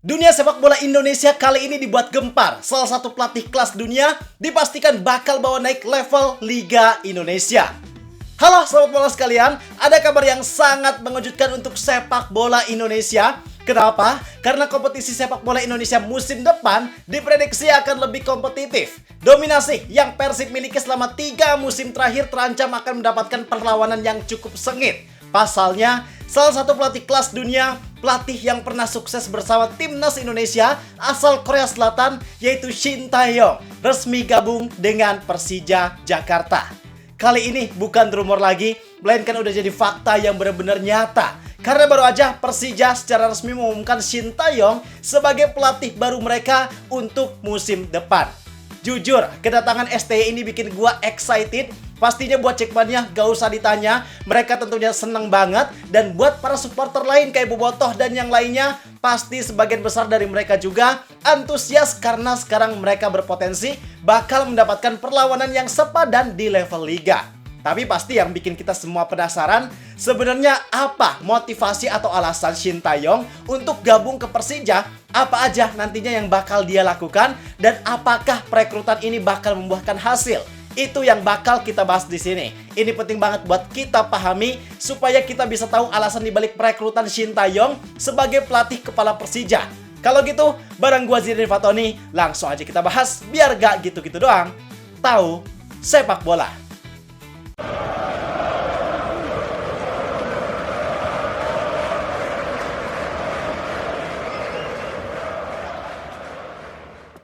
Dunia sepak bola Indonesia kali ini dibuat gempar. Salah satu pelatih kelas dunia dipastikan bakal bawa naik level Liga Indonesia. Halo sobat bola sekalian, ada kabar yang sangat mengejutkan untuk sepak bola Indonesia. Kenapa? Karena kompetisi sepak bola Indonesia musim depan diprediksi akan lebih kompetitif. Dominasi yang Persib miliki selama 3 musim terakhir terancam akan mendapatkan perlawanan yang cukup sengit. Pasalnya, salah satu pelatih kelas dunia, pelatih yang pernah sukses bersama timnas Indonesia asal Korea Selatan, yaitu Shin Tae-yong, resmi gabung dengan Persija Jakarta. Kali ini bukan rumor lagi, melainkan udah jadi fakta yang benar-benar nyata. Karena baru aja Persija secara resmi mengumumkan Shin Tae-yong sebagai pelatih baru mereka untuk musim depan. Jujur, kedatangan STY ini bikin gua excited. Pastinya buat Cekmania gak usah ditanya, mereka tentunya seneng banget. Dan buat para supporter lain kayak Bobotoh dan yang lainnya, pasti sebagian besar dari mereka juga antusias karena sekarang mereka berpotensi bakal mendapatkan perlawanan yang sepadan di level liga. Tapi pasti yang bikin kita semua penasaran, sebenarnya apa motivasi atau alasan Shin Tae-yong untuk gabung ke Persija? Apa aja nantinya yang bakal dia lakukan? Dan apakah perekrutan ini bakal membuahkan hasil? Itu yang bakal kita bahas di sini. Ini penting banget buat kita pahami supaya kita bisa tahu alasan dibalik perekrutan Shin Tae-yong sebagai pelatih kepala Persija. Kalau gitu, bareng gua Zidane Fatoni, langsung aja kita bahas biar gak gitu-gitu doang. Tahu sepak bola.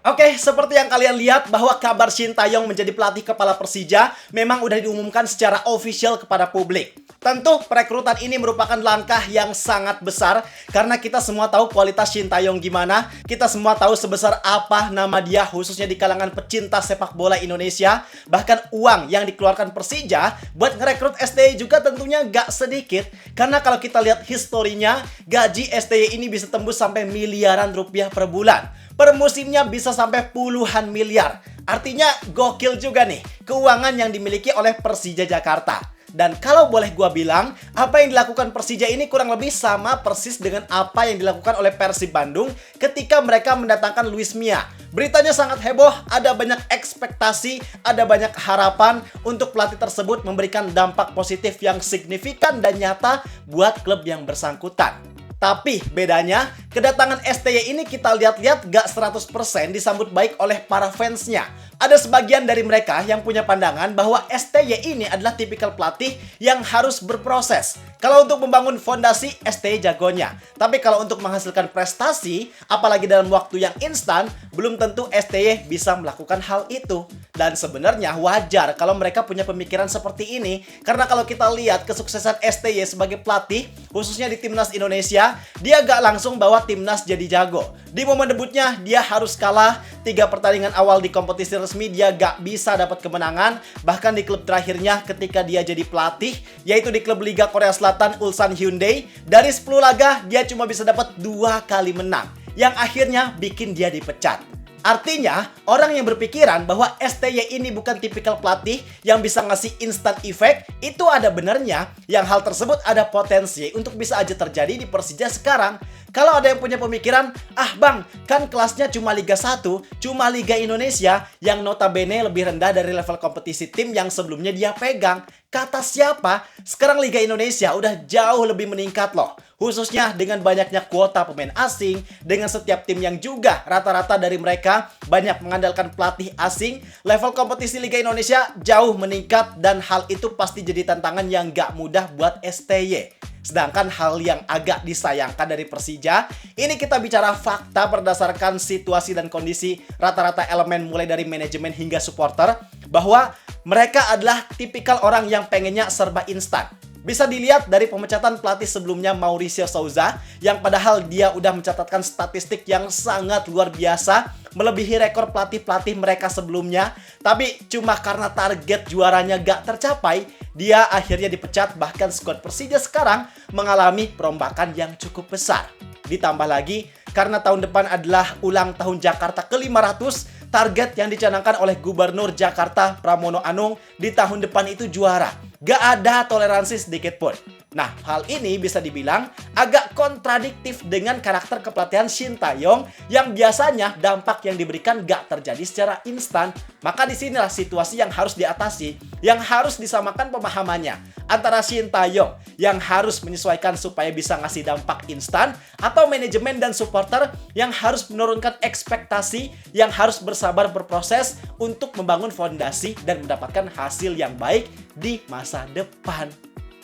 Oke, seperti yang kalian lihat bahwa kabar Shin Tae-yong menjadi pelatih kepala Persija memang udah diumumkan secara official kepada publik. Tentu perekrutan ini merupakan langkah yang sangat besar karena kita semua tahu kualitas Shin Tae-yong gimana. Kita semua tahu sebesar apa nama dia khususnya di kalangan pecinta sepak bola Indonesia. Bahkan uang yang dikeluarkan Persija buat ngerekrut STY juga tentunya gak sedikit. Karena kalau kita lihat historinya, gaji STY ini bisa tembus sampai miliaran rupiah per bulan. Per musimnya bisa sampai puluhan miliar. Artinya gokil juga nih keuangan yang dimiliki oleh Persija Jakarta. Dan kalau boleh gua bilang, apa yang dilakukan Persija ini kurang lebih sama persis dengan apa yang dilakukan oleh Persib Bandung ketika mereka mendatangkan Luis Mia. Beritanya sangat heboh, ada banyak ekspektasi, ada banyak harapan untuk pelatih tersebut memberikan dampak positif yang signifikan dan nyata buat klub yang bersangkutan. Tapi bedanya, kedatangan STY ini kita lihat-lihat gak 100% disambut baik oleh para fansnya. Ada sebagian dari mereka yang punya pandangan bahwa STY ini adalah tipikal pelatih yang harus berproses. Kalau untuk membangun fondasi, STY jagonya. Tapi kalau untuk menghasilkan prestasi, apalagi dalam waktu yang instan, belum tentu STY bisa melakukan hal itu. Dan sebenarnya wajar kalau mereka punya pemikiran seperti ini. Karena kalau kita lihat kesuksesan STY sebagai pelatih, khususnya di timnas Indonesia, dia gak langsung bawa timnas jadi jago. Di momen debutnya, dia harus kalah. 3 pertandingan awal di kompetisi resmi, dia gak bisa dapat kemenangan. Bahkan di klub terakhirnya ketika dia jadi pelatih, yaitu di klub Liga Korea Selatan Ulsan Hyundai, dari 10 laga, dia cuma bisa dapat 2 kali menang. Yang akhirnya bikin dia dipecat. Artinya, orang yang berpikiran bahwa STY ini bukan tipikal pelatih yang bisa ngasih instant effect, itu ada benernya yang hal tersebut ada potensi untuk bisa aja terjadi di Persija sekarang. Kalau ada yang punya pemikiran, ah bang, kan kelasnya cuma Liga 1, cuma Liga Indonesia, yang notabene lebih rendah dari level kompetisi tim yang sebelumnya dia pegang. Kata siapa? Sekarang Liga Indonesia udah jauh lebih meningkat loh. Khususnya dengan banyaknya kuota pemain asing, dengan setiap tim yang juga rata-rata dari mereka banyak mengandalkan pelatih asing, level kompetisi Liga Indonesia jauh meningkat dan hal itu pasti jadi tantangan yang gak mudah buat STY. Sedangkan hal yang agak disayangkan dari Persija, ini kita bicara fakta berdasarkan situasi dan kondisi rata-rata elemen mulai dari manajemen hingga supporter, bahwa mereka adalah tipikal orang yang pengennya serba instan. Bisa dilihat dari pemecatan pelatih sebelumnya Mauricio Souza, yang padahal dia udah mencatatkan statistik yang sangat luar biasa, melebihi rekor pelatih-pelatih mereka sebelumnya. Tapi cuma karena target juaranya gak tercapai, dia akhirnya dipecat. Bahkan skuad Persija sekarang mengalami perombakan yang cukup besar. Ditambah lagi, karena tahun depan adalah ulang tahun Jakarta ke-500, target yang dicanangkan oleh Gubernur Jakarta Pramono Anung di tahun depan itu juara. Gak ada toleransi sedikit pun. Nah, hal ini bisa dibilang agak kontradiktif dengan karakter kepelatihan Shin Tae-yong yang biasanya dampak yang diberikan gak terjadi secara instan. Maka disinilah situasi yang harus diatasi, yang harus disamakan pemahamannya antara Shin Tae-yong yang harus menyesuaikan supaya bisa ngasih dampak instan, atau manajemen dan supporter yang harus menurunkan ekspektasi, yang harus bersabar berproses untuk membangun fondasi dan mendapatkan hasil yang baik di masa depan.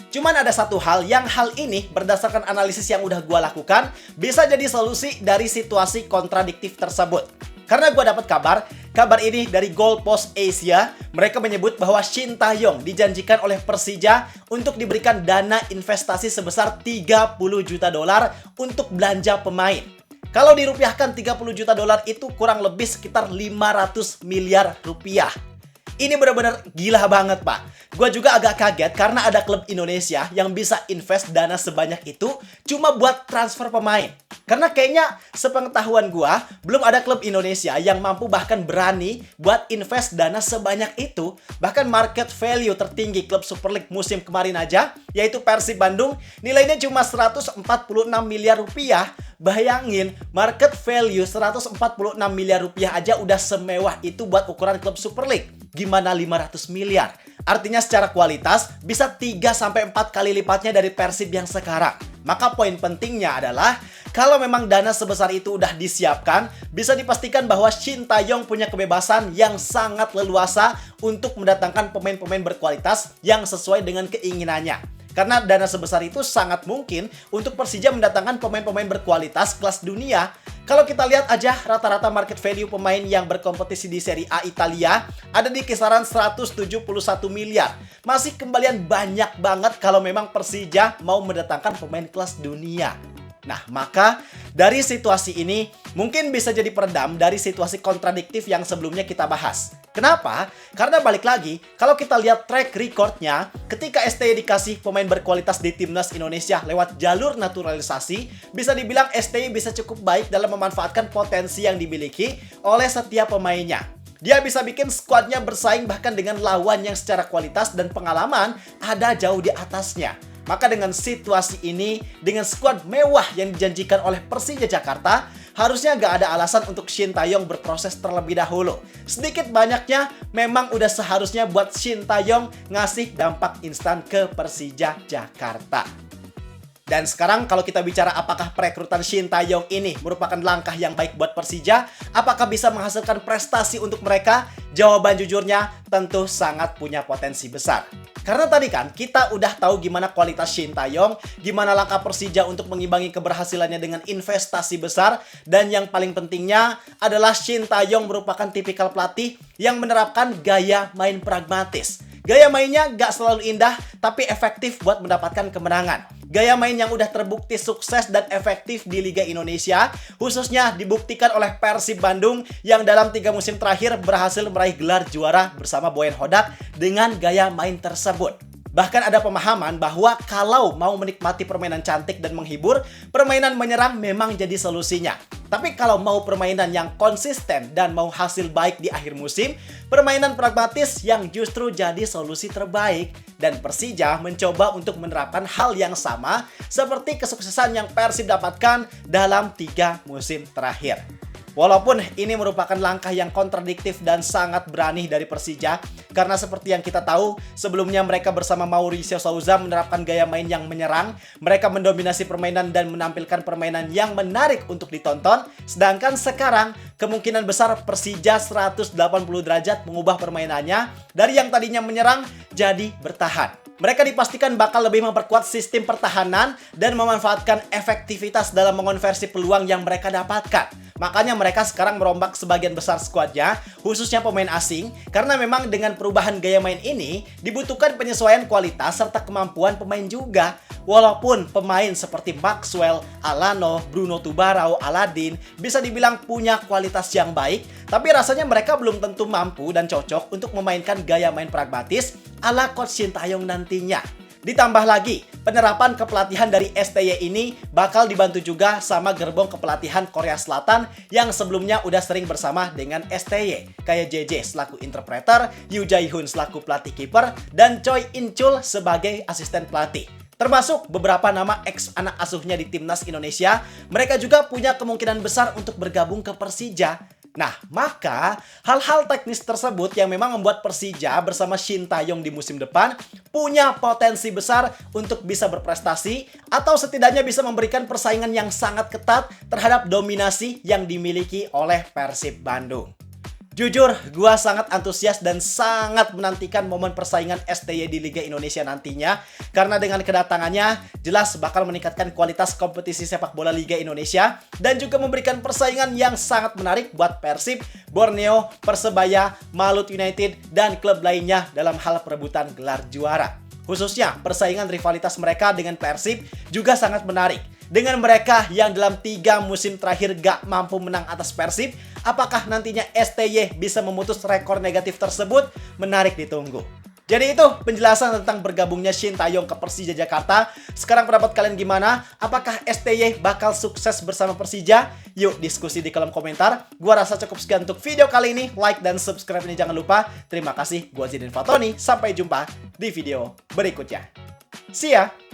Cuman ada satu hal yang hal ini berdasarkan analisis yang udah gue lakukan bisa jadi solusi dari situasi kontradiktif tersebut. Karena gue dapat kabar ini dari Goalpost Asia. Mereka menyebut bahwa Shin Tae-yong dijanjikan oleh Persija untuk diberikan dana investasi sebesar 30 juta dolar untuk belanja pemain. Kalau dirupiahkan 30 juta dolar itu kurang lebih sekitar 500 miliar rupiah. Ini benar-benar gila banget, Pak. Gue juga agak kaget karena ada klub Indonesia yang bisa invest dana sebanyak itu cuma buat transfer pemain. Karena kayaknya sepengetahuan gue, belum ada klub Indonesia yang mampu bahkan berani buat invest dana sebanyak itu. Bahkan market value tertinggi klub Super League musim kemarin aja, yaitu Persib Bandung, nilainya cuma 146 miliar rupiah. Bayangin, market value 146 miliar rupiah aja udah semewah itu buat ukuran klub Super League. Gimana 500 miliar? Artinya secara kualitas bisa 3-4 kali lipatnya dari Persib yang sekarang. Maka poin pentingnya adalah kalau memang dana sebesar itu udah disiapkan, bisa dipastikan bahwa Shin Tae-yong punya kebebasan yang sangat leluasa untuk mendatangkan pemain-pemain berkualitas yang sesuai dengan keinginannya. Karena dana sebesar itu sangat mungkin untuk Persija mendatangkan pemain-pemain berkualitas kelas dunia. Kalau kita lihat aja rata-rata market value pemain yang berkompetisi di Serie A Italia ada di kisaran 171 miliar. Masih kembalian banyak banget kalau memang Persija mau mendatangkan pemain kelas dunia. Nah, maka dari situasi ini mungkin bisa jadi peredam dari situasi kontradiktif yang sebelumnya kita bahas. Kenapa? Karena balik lagi, kalau kita lihat track recordnya, ketika STY dikasih pemain berkualitas di Timnas Indonesia lewat jalur naturalisasi, bisa dibilang STY bisa cukup baik dalam memanfaatkan potensi yang dimiliki oleh setiap pemainnya. Dia bisa bikin skuadnya bersaing bahkan dengan lawan yang secara kualitas dan pengalaman ada jauh di atasnya. Maka dengan situasi ini, dengan skuad mewah yang dijanjikan oleh Persija Jakarta, harusnya nggak ada alasan untuk Shin Tae-yong berproses terlebih dahulu. Sedikit banyaknya memang udah seharusnya buat Shin Tae-yong ngasih dampak instan ke Persija Jakarta. Dan sekarang kalau kita bicara apakah perekrutan Shin Tae-yong ini merupakan langkah yang baik buat Persija, apakah bisa menghasilkan prestasi untuk mereka? Jawaban jujurnya tentu sangat punya potensi besar. Karena tadi kan kita udah tahu gimana kualitas Shin Tae-yong, gimana langkah Persija untuk mengimbangi keberhasilannya dengan investasi besar, dan yang paling pentingnya adalah Shin Tae-yong merupakan tipikal pelatih yang menerapkan gaya main pragmatis. Gaya mainnya gak selalu indah, tapi efektif buat mendapatkan kemenangan. Gaya main yang udah terbukti sukses dan efektif di Liga Indonesia, khususnya dibuktikan oleh Persib Bandung yang dalam 3 musim terakhir berhasil meraih gelar juara bersama Boyan Hodak dengan gaya main tersebut. Bahkan ada pemahaman bahwa kalau mau menikmati permainan cantik dan menghibur, permainan menyerang memang jadi solusinya. Tapi kalau mau permainan yang konsisten dan mau hasil baik di akhir musim, permainan pragmatis yang justru jadi solusi terbaik. Dan Persija mencoba untuk menerapkan hal yang sama seperti kesuksesan yang Persib dapatkan dalam 3 musim terakhir. Walaupun ini merupakan langkah yang kontradiktif dan sangat berani dari Persija, karena seperti yang kita tahu, sebelumnya mereka bersama Mauricio Souza menerapkan gaya main yang menyerang, mereka mendominasi permainan dan menampilkan permainan yang menarik untuk ditonton, sedangkan sekarang kemungkinan besar Persija 180 derajat mengubah permainannya dari yang tadinya menyerang jadi bertahan. Mereka dipastikan bakal lebih memperkuat sistem pertahanan dan memanfaatkan efektivitas dalam mengonversi peluang yang mereka dapatkan. Makanya mereka sekarang merombak sebagian besar skuadnya, khususnya pemain asing, karena memang dengan perubahan gaya main ini dibutuhkan penyesuaian kualitas serta kemampuan pemain juga. Walaupun pemain seperti Maxwell, Alano, Bruno Tubarao, Aladin bisa dibilang punya kualitas yang baik, tapi rasanya mereka belum tentu mampu dan cocok untuk memainkan gaya main pragmatis ala Coach Shin Tae-yong nantinya. Ditambah lagi, penerapan kepelatihan dari STY ini bakal dibantu juga sama gerbong kepelatihan Korea Selatan yang sebelumnya udah sering bersama dengan STY. Kayak JJ selaku interpreter, Yu Jae-hoon selaku pelatih kiper, dan Choi In-chul sebagai asisten pelatih. Termasuk beberapa nama ex anak asuhnya di timnas Indonesia, mereka juga punya kemungkinan besar untuk bergabung ke Persija. Nah, maka hal-hal teknis tersebut yang memang membuat Persija bersama Shin Tae-yong di musim depan punya potensi besar untuk bisa berprestasi atau setidaknya bisa memberikan persaingan yang sangat ketat terhadap dominasi yang dimiliki oleh Persib Bandung. Jujur, gua sangat antusias dan sangat menantikan momen persaingan STY di Liga Indonesia nantinya. Karena dengan kedatangannya, jelas bakal meningkatkan kualitas kompetisi sepak bola Liga Indonesia. Dan juga memberikan persaingan yang sangat menarik buat Persib, Borneo, Persebaya, Malut United, dan klub lainnya dalam hal perebutan gelar juara. Khususnya, persaingan rivalitas mereka dengan Persib juga sangat menarik. Dengan mereka yang dalam 3 musim terakhir gak mampu menang atas Persib, apakah nantinya STY bisa memutus rekor negatif tersebut? Menarik ditunggu. Jadi itu penjelasan tentang bergabungnya Shin Tae-yong ke Persija Jakarta. Sekarang pendapat kalian gimana? Apakah STY bakal sukses bersama Persija? Yuk diskusi di kolom komentar. Gua rasa cukup sekian untuk video kali ini. Like dan subscribe ini jangan lupa. Terima kasih. Gua Zidane Fatoni. Sampai jumpa di video berikutnya. See ya!